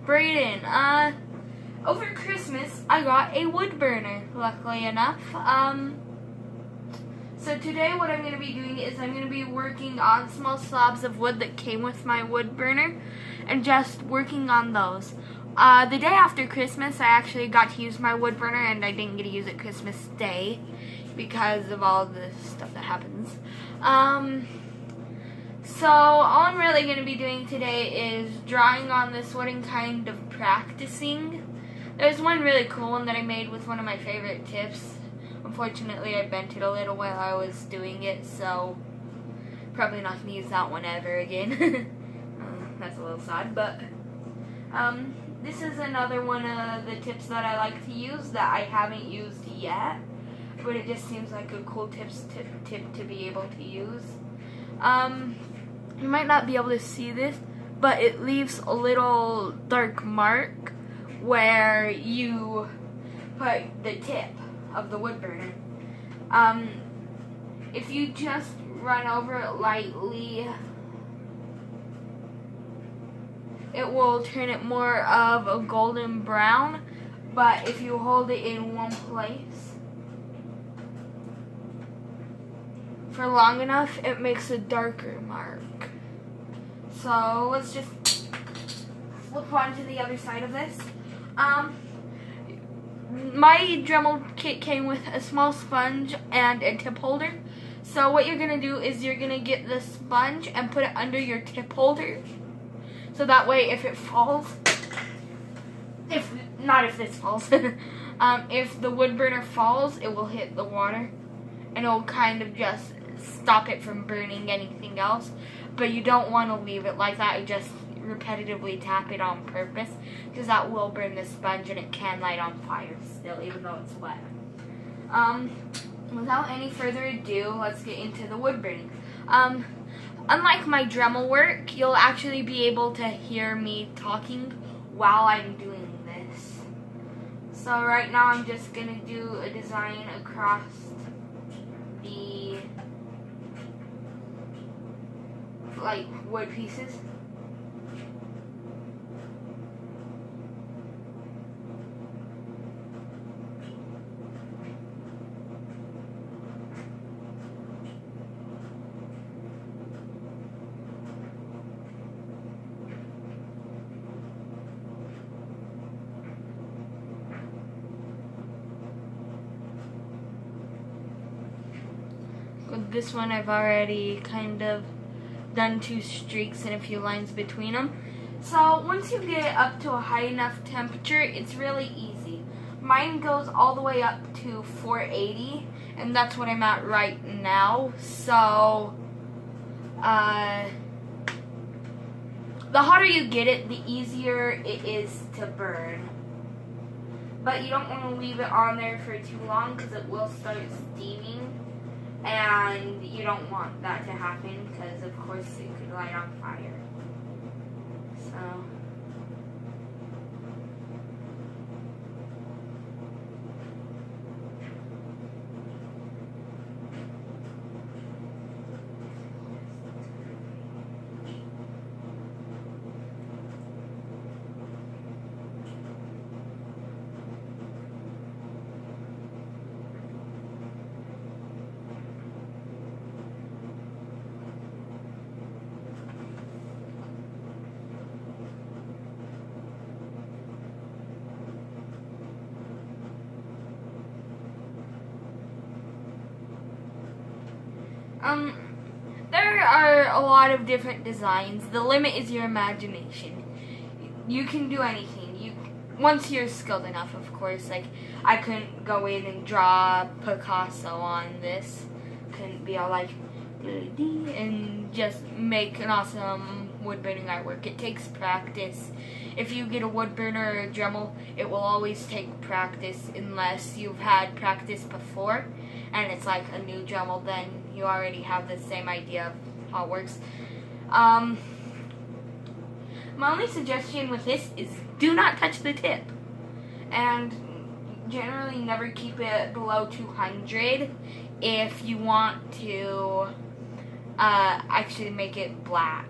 Brayden, over Christmas I got a wood burner, luckily enough. So today what I'm going to be doing is I'm going to be working on small slabs of wood that came with my wood burner and just working on those. The day after Christmas I actually got to use my wood burner, and I didn't get to use it Christmas Day because of all the stuff that happens. So all I'm really going to be doing today is drawing on this wood and kind of practicing. There's one really cool one that I made with one of my favorite tips. Unfortunately, I bent it a little while I was doing it, so probably not going to use that one ever again. That's a little sad, but this is another one of the tips that I like to use that I haven't used yet, but it just seems like a cool tip to be able to use. You might not be able to see this, but it leaves a little dark mark where you put the tip of the wood burner. If you just run over it lightly, it will turn it more of a golden brown, but if you hold it in one place for long enough, it makes a darker mark. So let's just flip on to the other side of this. My Dremel kit came with a small sponge and a tip holder. So what you're going to do is you're going to get the sponge and put it under your tip holder. So that way if it falls, if this falls, if the wood burner falls, it will hit the water and it will kind of just stop it from burning anything else. But you don't want to leave it like that. You just repetitively tap it on purpose, because that will burn the sponge and it can light on fire still, even though it's wet. Without any further ado, let's get into the wood burning. Unlike my Dremel work, you'll actually be able to hear me talking while I'm doing this. So right now I'm just going to do a design across the wood pieces. With this one I've already kind of done 2 streaks and a few lines between them. So once you get it up to a high enough temperature, it's really easy. Mine goes all the way up to 480, and that's what I'm at right now. So the hotter you get it, the easier it is to burn. But you don't want to leave it on there for too long because it will start steaming. And you don't want that to happen because, of course, it could light on fire. So there are a lot of different designs. The limit is your imagination. You can do anything. Once you're skilled enough, of course. Like, I couldn't go in and draw Picasso on this. Couldn't be all like, and just make an awesome wood burning artwork. It takes practice. If you get a wood burner or a Dremel, it will always take practice unless you've had practice before and it's like a new Dremel, then you already have the same idea of how it works. My only suggestion with this is do not touch the tip, and generally never keep it below 200 if you want to actually make it black.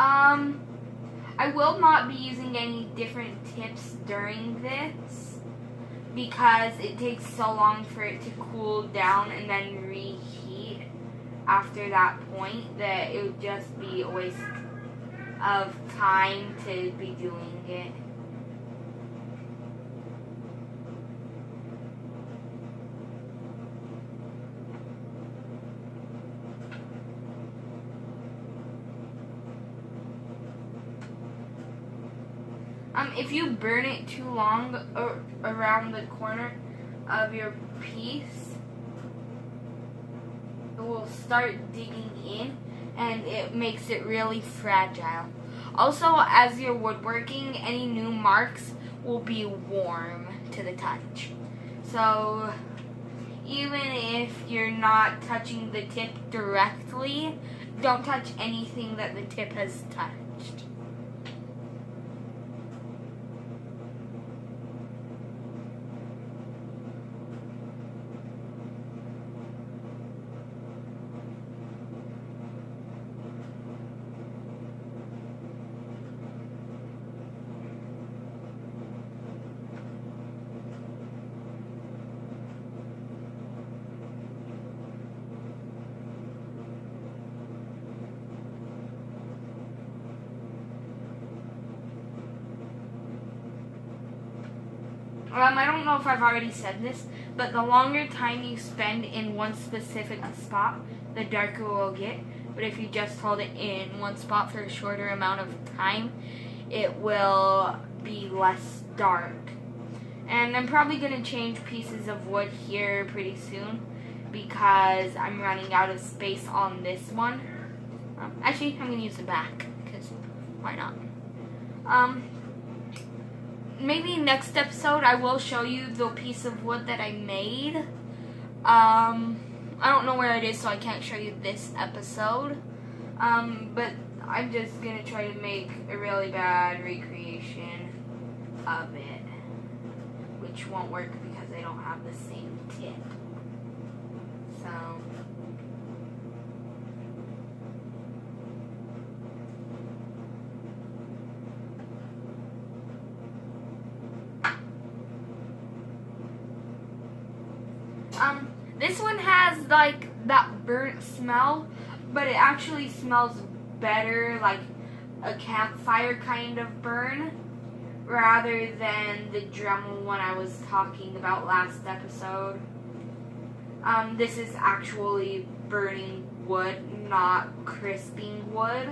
I will not be using any different tips during this because it takes so long for it to cool down and then reheat after that point that it would just be a waste of time to be doing it. If you burn it too long around the corner of your piece, it will start digging in and it makes it really fragile. Also, as you're woodworking, any new marks will be warm to the touch. So even if you're not touching the tip directly, don't touch anything that the tip has touched. I don't know if I've already said this, but the longer time you spend in one specific spot, the darker it will get. But if you just hold it in one spot for a shorter amount of time, it will be less dark. And I'm probably going to change pieces of wood here pretty soon because I'm running out of space on this one. Actually, I'm going to use the back because why not? Maybe next episode I will show you the piece of wood that I made. I don't know where it is, so I can't show you this episode. But I'm just going to try to make a really bad recreation of it, which won't work because I don't have the same tip. So this one has like that burnt smell, but it actually smells better, like a campfire kind of burn, rather than the Dremel one I was talking about last episode. This is actually burning wood, not crisping wood.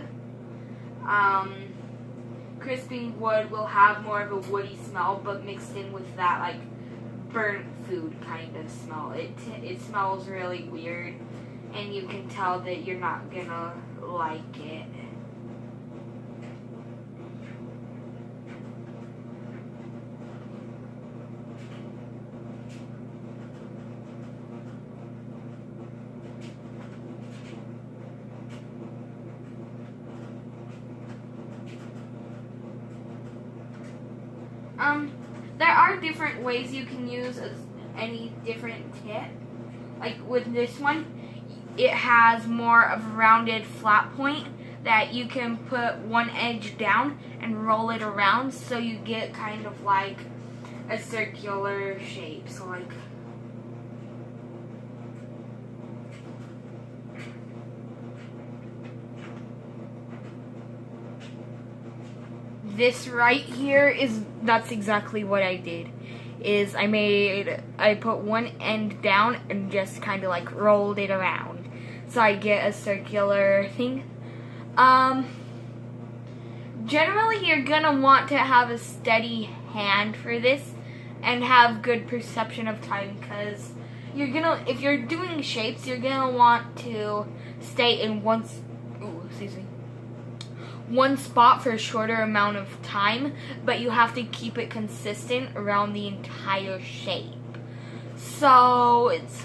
Crisping wood will have more of a woody smell, but mixed in with that like burnt food kind of smell. It smells really weird, and you can tell that you're not gonna like it. There are different ways you can use any different tip. Like with this one, it has more of a rounded flat point that you can put one edge down and roll it around so you get kind of like a circular shape. So like this right here that's exactly what I did. I put one end down and just kind of like rolled it around so I get a circular thing. Generally you're gonna want to have a steady hand for this and have good perception of time, because if you're doing shapes, you're gonna want to stay in one spot for a shorter amount of time, but you have to keep it consistent around the entire shape. So it's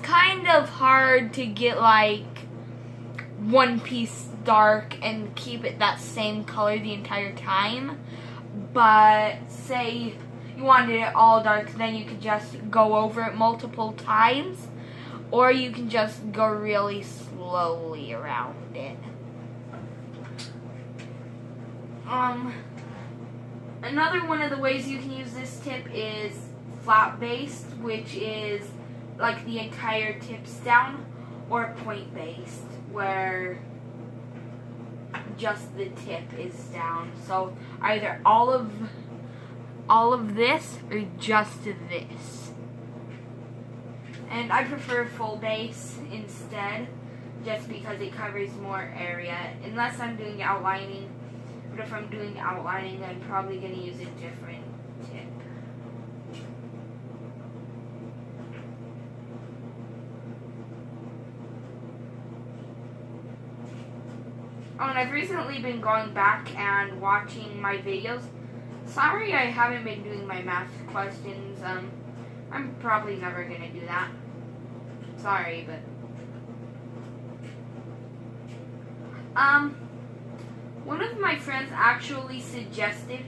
kind of hard to get like one piece dark and keep it that same color the entire time. But say you wanted it all dark, then you could just go over it multiple times, or you can just go really slowly around it. Another one of the ways you can use this tip is flat based, which is like the entire tips down, or point based, where just the tip is down. So either all of this or just this. And I prefer full base instead, just because it covers more area, unless I'm doing outlining. But if I'm doing outlining, I'm probably going to use a different tip. Oh, and I've recently been going back and watching my videos. Sorry I haven't been doing my math questions. I'm probably never going to do that. Sorry, but... one of my friends actually suggested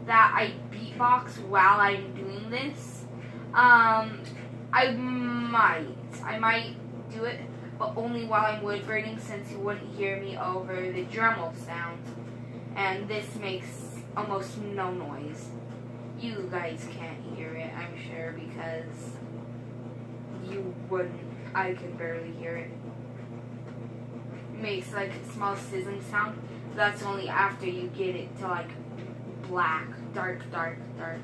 that I beatbox while I'm doing this. I might do it, but only while I'm wood burning, since you wouldn't hear me over the Dremel sound. And this makes almost no noise. You guys can't hear it, I'm sure, because you wouldn't. I can barely hear it. It makes like a small sizzling sound. That's only after you get it to like black, dark, dark, dark.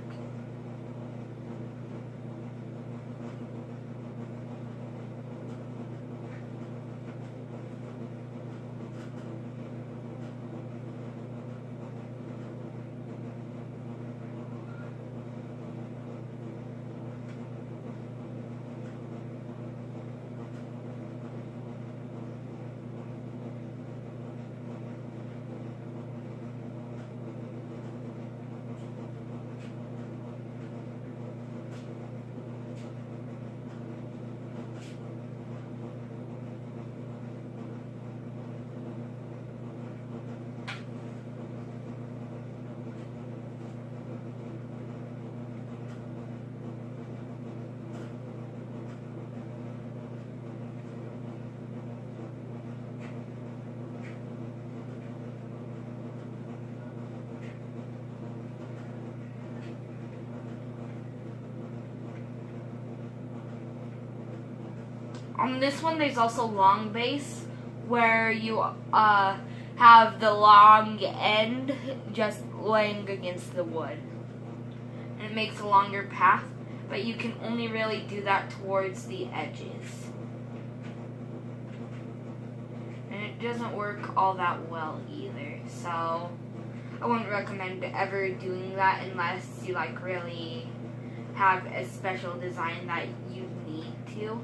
On this one, there's also long base, where you have the long end just laying against the wood. And it makes a longer path, but you can only really do that towards the edges. And it doesn't work all that well either, so I wouldn't recommend ever doing that unless you like really have a special design that you need to.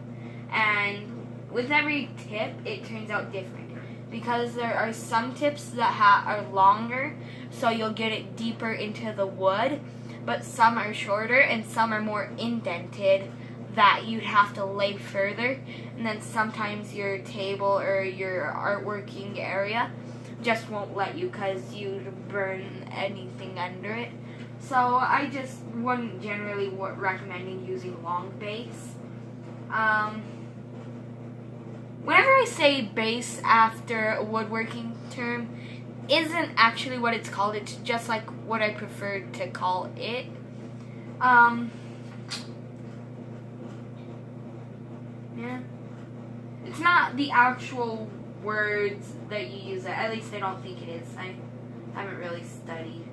And with every tip, it turns out different, because there are some tips that are longer, so you'll get it deeper into the wood, but some are shorter and some are more indented that you'd have to lay further, and then sometimes your table or your artworking area just won't let you because you'd burn anything under it. So I just wouldn't generally recommend using long base. Whenever I say base after a woodworking term, isn't actually what it's called. It's just like what I prefer to call it. Yeah. It's not the actual words that you use it. At least I don't think it is. I haven't really studied.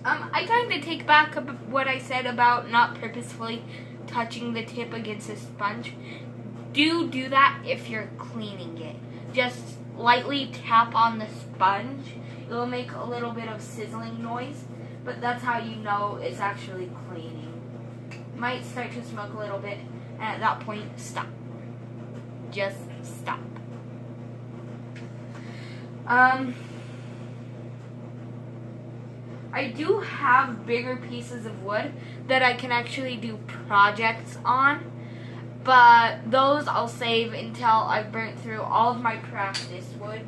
I kind of take back what I said about not purposefully touching the tip against a sponge. Do that if you're cleaning it. Just lightly tap on the sponge. It'll make a little bit of sizzling noise, but that's how you know it's actually cleaning. It might start to smoke a little bit, and at that point, stop. Just stop. I do have bigger pieces of wood that I can actually do projects on, but those I'll save until I've burnt through all of my practice wood,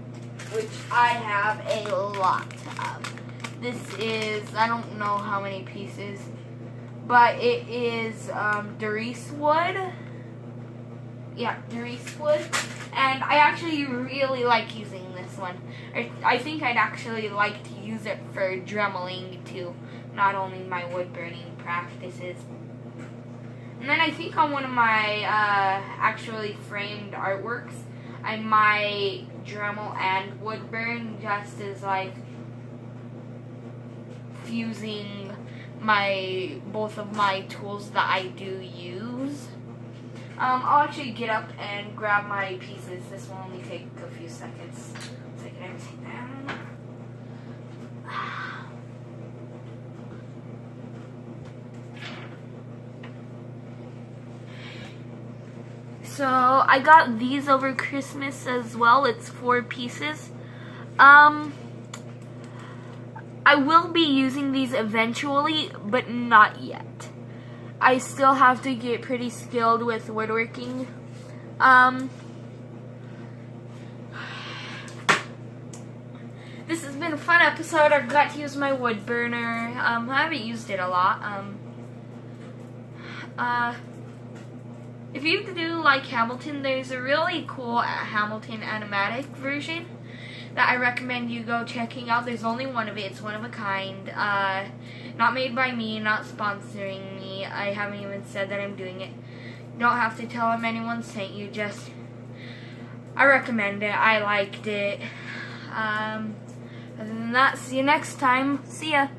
which I have a lot of. This is, I don't know how many pieces, but it is Doris wood. Yeah, Doris wood. And I actually really like using this one. I think I'd actually like to use it for dremeling too, not only my wood burning practices. And then I think on one of my actually framed artworks, I might Dremel and wood burn, just as like fusing both of my tools that I do use. I'll actually get up and grab my pieces. This will only take a few seconds. So I can everything down. So I got these over Christmas as well. It's 4 pieces. I will be using these eventually, but not yet. I still have to get pretty skilled with woodworking. This has been a fun episode. I got to use my wood burner. I haven't used it a lot. If you do like Hamilton, there's a really cool Hamilton animatic version that I recommend you go checking out. There's only one of it. It's one of a kind. Not made by me, not sponsoring me. I haven't even said that I'm doing it. You don't have to tell them anyone sent you. Just, I recommend it. I liked it. Other than that, see you next time. See ya.